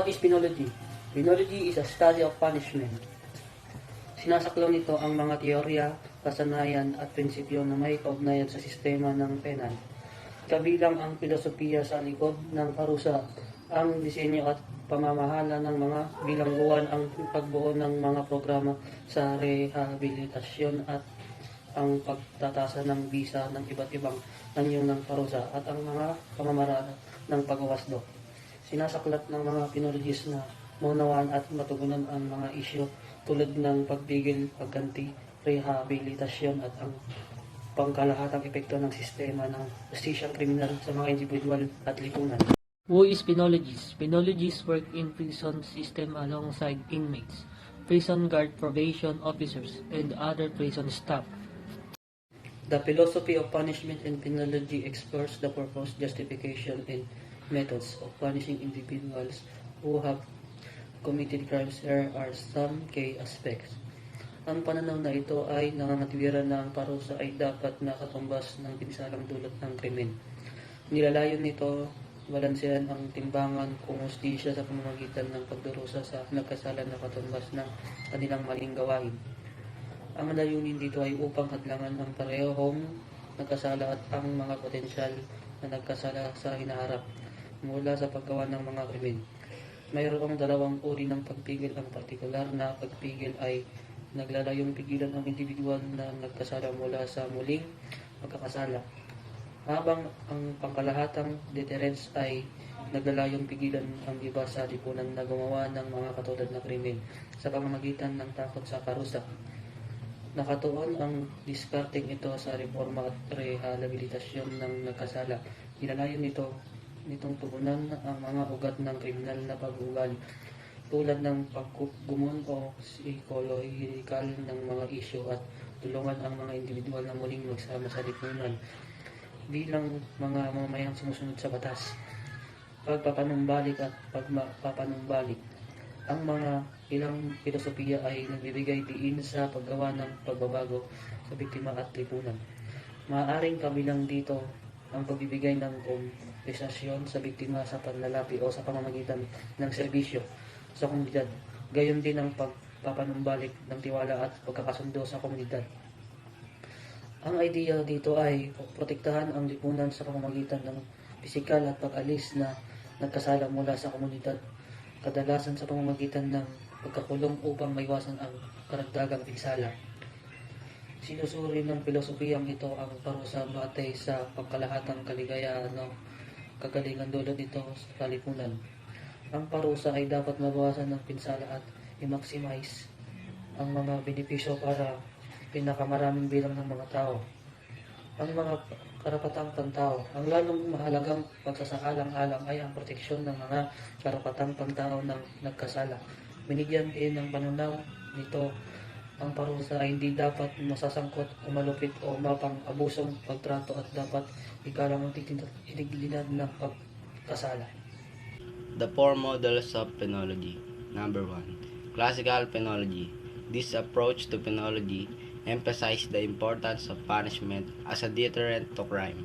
What is penology? Penology is a study of punishment. Sinasaklaw nito ang mga teorya, kasanayan at prinsipyo na may kaugnayan sa sistema ng penal. Kabilang ang filosofiya sa likod ng parusa, ang disenyo at pamamahala ng mga bilangguan, ang pagbuo ng mga programa sa rehabilitasyon at ang pagtatasa ng bisa ng iba't ibang anyo ng parusa at ang mga pamamaraan ng pagwawasdo. Sinasaklat ng mga penologist na maunawaan at matugunan ang mga isyu tulad ng pagpigil, pagganti, rehabilitasyon at ang pangkalahatang epekto ng sistema ng justisyang kriminal sa mga individual at lipunan. Who is penologist? Penologists work in prison system alongside inmates, prison guard, probation officers, and other prison staff. The philosophy of punishment and penology explores the purpose, justification, and methods of punishing individuals who have committed crimes. There are some key aspects. Ang pananaw na ito ay nangangatwiran na ang parusa ay dapat nakatumbas ng pinsalang dulot ng krimen. Nilalayon nito balansehan ang timbangan kung hustisya sa pamamagitan ng pagdurusa sa nagkasala na katumbas ng kanilang maling gawain. Ang layunin dito ay upang hadlangan ang parehong nagkasala at ang mga potensyal na nagkasala sa hinaharap mula sa paggawa ng mga krimen. Mayroong dalawang uri ng pagpigil. Ang partikular na pagpigil ay naglalayong pigilan ang individual na nagkasala mula sa muling pagkakasala, habang ang pangkalahatang deterrence ay naglalayong pigilan ang iba sa lipunan na gumawa ng mga katulad na krimen sa pamamagitan ng takot sa parusa. Nakatuon ang diskarteng ito sa reforma at rehabilitasyon ng nagkasala. Nilalayon nitong tugunan ang mga ugat ng kriminal na pag-uugali tulad ng paggumon o psikolohikal ng mga isyu at tulungan ang mga individual na muling magsama sa lipunan bilang mga mamamayang sumusunod sa batas. Pagpapanumbalik at pagpapanumbalik. Ang mga ilang filosofiya ay nagbibigay diin sa paggawa ng pagbabago sa biktima at lipunan. Maaaring kabilang dito ang pagbibigay ng kompensasyon sa biktima sa panlalapi o sa pamamagitan ng serbisyo sa komunidad. Gayon din ang pagpapanumbalik ng tiwala at pagkakasundo sa komunidad. Ang ideya dito ay protektahan ang lipunan sa pamamagitan ng pisikal at pag-alis na nagkasala mula sa komunidad, kadalasan sa pamamagitan ng pagkakulong upang maiwasan ang karagdagang pinsala. Sinusuri ng pilosopiyang ito ang parusa batay sa pangkalahatang kaligayahan o kagalingan dulot nito sa lipunan. Ang parusa ay dapat mabawasan ng pinsala at i-maximize ang mga benepisyo para pinakamaraming bilang ng mga tao. Ang mga karapatang pantao. Ang lalong mahalagang pagsasaalang-alang ay ang proteksyon ng mga karapatang pantao ng nagkasala. Binigyan din ng panunaw nito, ang parusa ay hindi dapat masasangkot o malupit o mapang-abusong pagtrato at dapat ikalang ang dignidad ng pagkasala. The four models of penology. Number 1. Classical penology. This approach to penology emphasizes the importance of punishment as a deterrent to crime.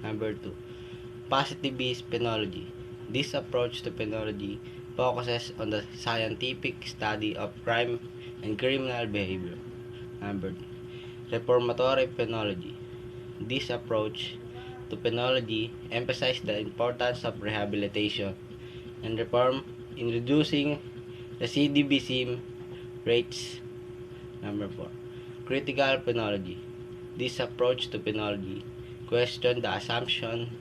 Number 2. Positivist penology. This approach to penology focuses on the scientific study of crime and criminal behavior. Number 3. Reformatory penology. This approach to penology emphasizes the importance of rehabilitation and reform in reducing recidivism rates. Number 4. Critical penology. This approach to penology questions the assumption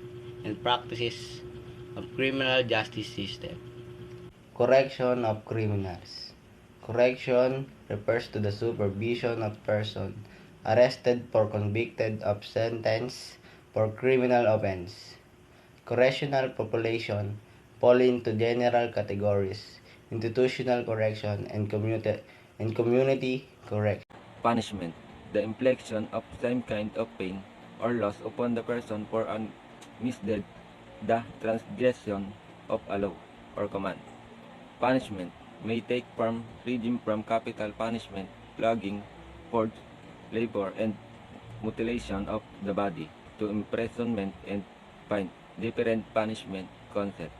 and practices of criminal justice system. Correction of criminals. Correction refers to the supervision of person arrested or convicted of sentence for criminal offense. Correctional population fall into general categories: institutional correction and community correction. Punishment: the infliction of some kind of pain or loss upon the person for an misdeed, the transgression of a law or command. Punishment may take form ranging from capital punishment, flogging, forced labor, and mutilation of the body, to imprisonment and fine. Different punishment concept.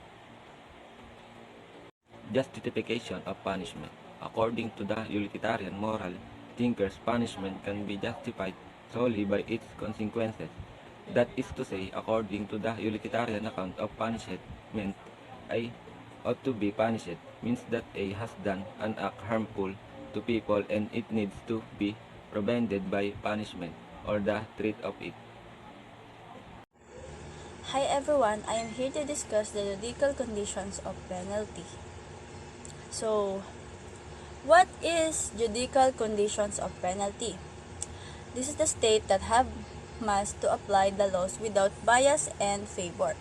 justification of punishment. According to the utilitarian moral thinkers, punishment can be justified solely by its consequences. That is to say, according to the utilitarian account of punishment, I ought to be punished means that A has done an act harmful to people and it needs to be prevented by punishment or the threat of it. Hi everyone, I am here to discuss the judicial conditions of penalty. So, what is judicial conditions of penalty? This is the state that must to apply the laws without bias and favor.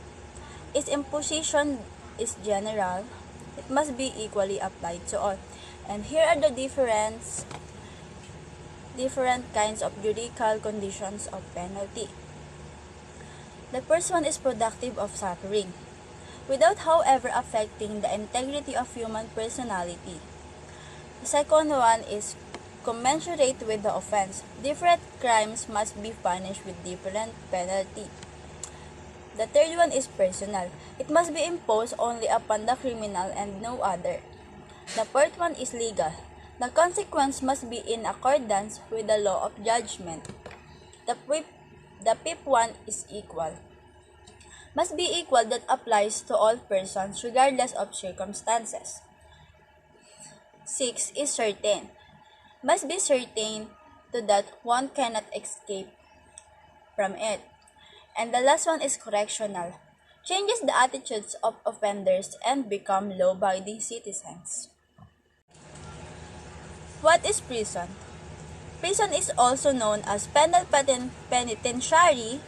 Its imposition is general. It must be equally applied to all. And here are the different kinds of judicial conditions of penalty. The first one is productive of suffering, without however affecting the integrity of human personality. The second one is commensurate with the offense. Different crimes must be punished with different penalty. The third one is personal. It must be imposed only upon the criminal and no other. The fourth one is legal. The consequence must be in accordance with the law of judgment. The fifth one is equal. Must be equal that applies to all persons regardless of circumstances. 6 is certain. Must be certain to that one cannot escape from it. And the last one is correctional. Changes the attitudes of offenders and become law-abiding citizens. What is prison? Prison is also known as penal penitentiary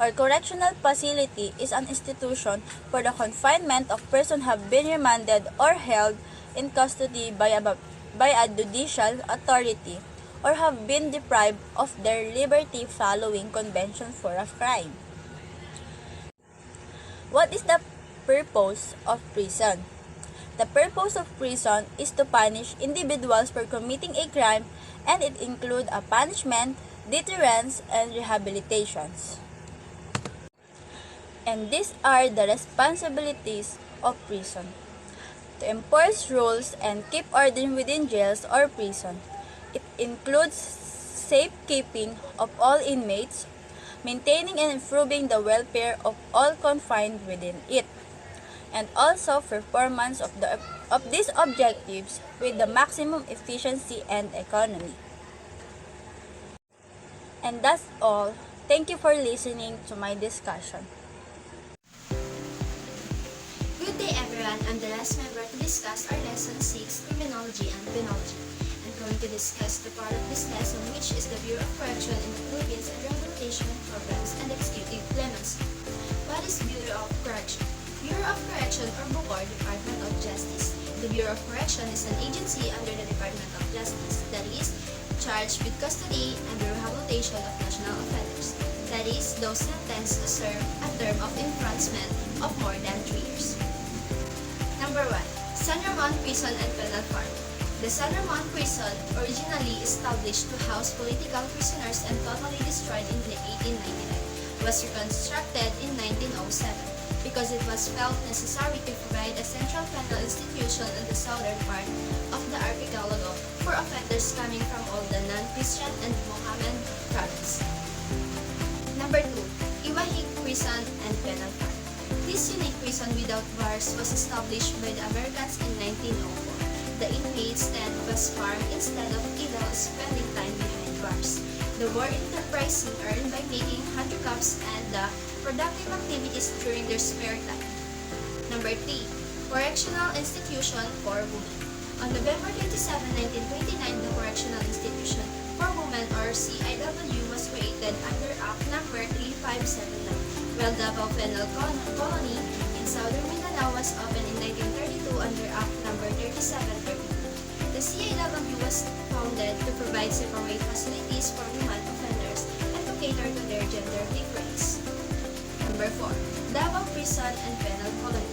or correctional facility is an institution for the confinement of persons who have been remanded or held in custody by a judicial authority or have been deprived of their liberty following conviction for a crime. What is the purpose of prison? The purpose of prison is to punish individuals for committing a crime, and it includes a punishment, deterrence, and rehabilitations. And these are the responsibilities of prison: to enforce rules and keep order within jails or prison. It includes safekeeping of all inmates, maintaining and improving the welfare of all confined within it, and also performance of these objectives with the maximum efficiency and economy. And that's all. Thank you for listening to my discussion. Good day everyone, I'm the last member to discuss our lesson 6, Criminology and Penology. I'm going to discuss the part of this lesson which is the Bureau of Correction in the Philippines and Rehabilitation Programs and Executive Clemency. What is Bureau of Correction? Bureau of Correction or BUCOR, Department of Justice. The Bureau of Correction is an agency under the Department of Justice that is charged with custody and the rehabilitation of national offenders, that is, those sentenced to serve a term of imprisonment of more than 3 years. Number 1. San Ramon Prison and Penal Farm. The San Ramon Prison, originally established to house political prisoners and totally destroyed in 1899, was reconstructed in 1907 because it was felt necessary to provide a central penal institution in the southern part of the archipelago for offenders coming from all the non-Christian and Mohammedan provinces. Number 2. Iwahig Prison and Penal Farm. This unique prison without bars was established by the Americans in 1904. The inmates then was farmed instead of either spending time behind bars. The more enterprising earned by making handicrafts and the productive activities during their spare time. Number 3. Correctional Institution for Women. On November 27, 1929, the Correctional Institution for Women or CIW was created under Act No. 3579, while Davao Penal Colony in Southern Mindanao was opened in 1932 under Act No. 3732. The CIW was founded to provide separate facilities for women offenders and to cater to their gender difference. Number 4. Davao Prison and Penal Colony.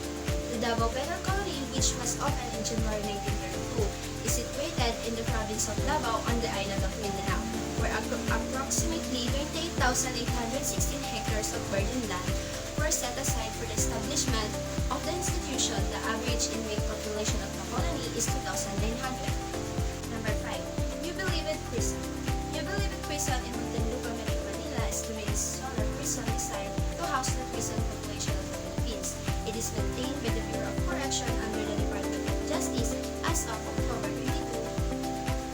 The Davao Penal Colony, which was opened in January 1932, is situated in the province of Davao on the island of Mindanao, where approximately 28,816 hectares of virgin land were set aside for the establishment of the institution. The average inmate population of the colony is 2,900. Number 5. New Bilibid Prison. New Bilibid Prison in Muntinlupa, Manila estimates solar prison designed to house the prison population of the Philippines. It is maintained by the Bureau of Correction under the Department of Justice. As of October 22,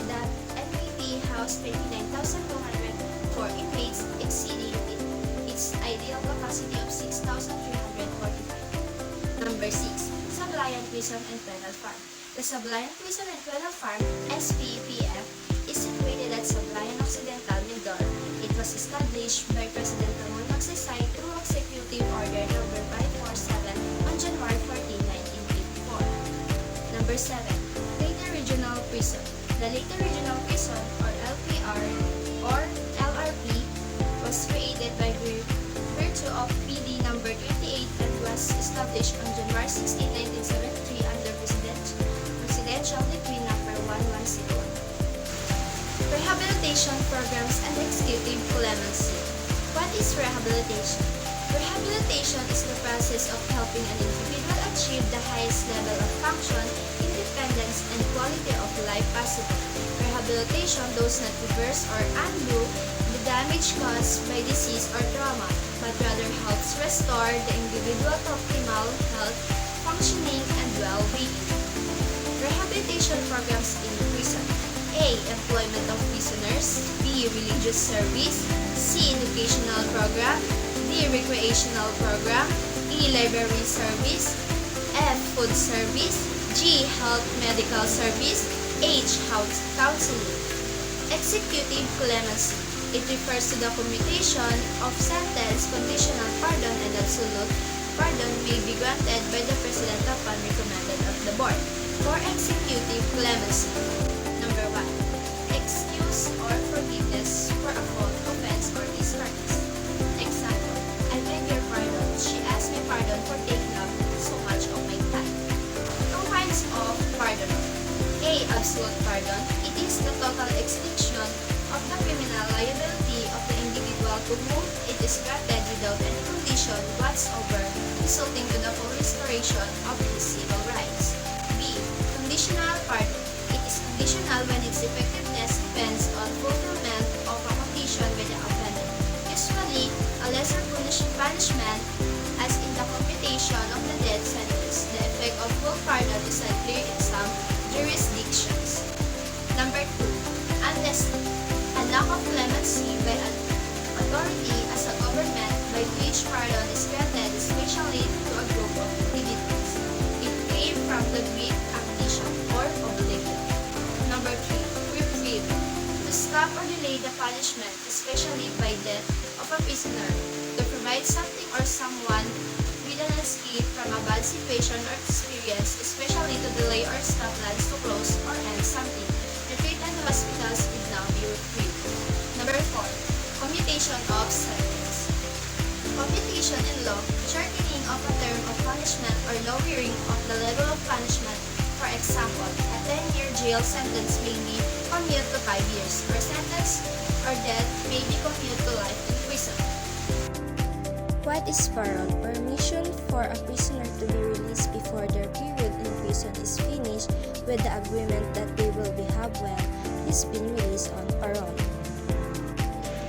the NBP housed 29,204 inmates, exceeding its ideal capacity of 6,345. Number 6. Sablayan Prison and Penal Farm. The Sablayan Prison and Penal Farm, SPPF, is situated at Sablayan Occidental, Mindoro. It was established by President Ramon Magsaysay through Executive Order number 547 on January 14, 1954. Number 7. Leyte Regional Prison. The Leyte Regional Prison, or LPR, or LRP, was created by virtue of PD number 28 and was established on January 16, 1973 under Presidential Decree number 1101. Rehabilitation programs and executive clemency. What is rehabilitation? Rehabilitation is the process of helping an individual achieve the highest level of function, independence, and quality of life possible. Rehabilitation does not reverse or undo the damage caused by disease or trauma, but rather helps restore the individual to optimal health, functioning, and well-being. Rehabilitation programs in prison. A. Employment of prisoners. B. Religious service. C. Educational program. D. Recreational program. E. Library service. F. Food service. G. Health medical service. H. House counseling. Executive clemency. It refers to the commutation of sentence, conditional pardon, and absolute pardon may be granted by the President upon recommended of the Board. For executive clemency. Number 1. Excuse or forgiveness for a fault, offense, or disservice. Example, I beg your pardon. She asked me pardon for taking up so much of my time. Two kinds of pardon. A. Absolute pardon. It is the total extinction of the criminal liability of the individual to whom it is granted without any condition whatsoever, resulting to the full restoration of his civil rights. B. Conditional pardon. It is conditional when its effectiveness depends on fulfillment of a condition by the offender. Usually, a lesser punishment, as in the commutation of the death sentence. The effect of full pardon is unclear in some jurisdictions. Number 2. Amnesty. A lack of clemency by an authority as a government by which pardon is granted especially to a group of individuals. It came from the Greek amnesia or oblivion. Number 3. Reprieve. To stop or delay the punishment, especially by death of a prisoner. To provide something or someone with an escape from a bad situation or experience, especially to delay or stop plans to close or end something. Retreat and hospitals will now be reprieved. Number 4. Commutation of sentence. Commutation in law, shortening of a term of punishment or lowering of the level of punishment. For example, a 10-year jail sentence may be commuted to 5 years, or sentence or death may be commuted to life in prison. What is parole? Permission for a prisoner to be released before their period in prison is finished with the agreement that they will behave well he's been released on parole.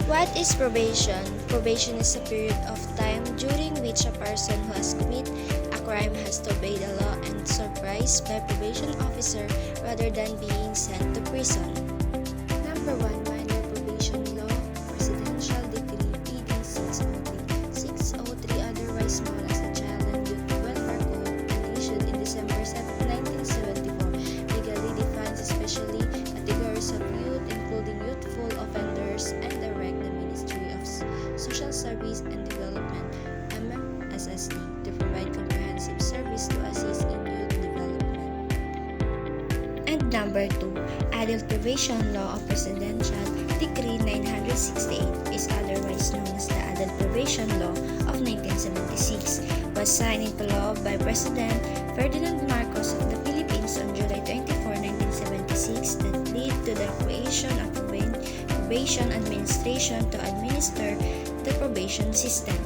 What is probation? Probation is a period of time during which a person who has committed a crime has to obey the law and supervised by probation officer rather than being sent to prison. Number 1. Minor probation law, Presidential Decree PD 603, otherwise known as the Child and Youth Welfare Code, and issued in December 7, 1974, legally defines especially categories of youth, including youthful offenders, and direct the Ministry of Social Service and Development, MSSD, to provide comprehensive service to assist in youth development. And number 2, Adult Probation Law of Presidential Decree 968 is otherwise known as the Adult Probation Law of 1976, was signed into law by President Ferdinand Marcos of the Philippines on July 24, 1976, that led to the creation of probation administration to administer the probation system.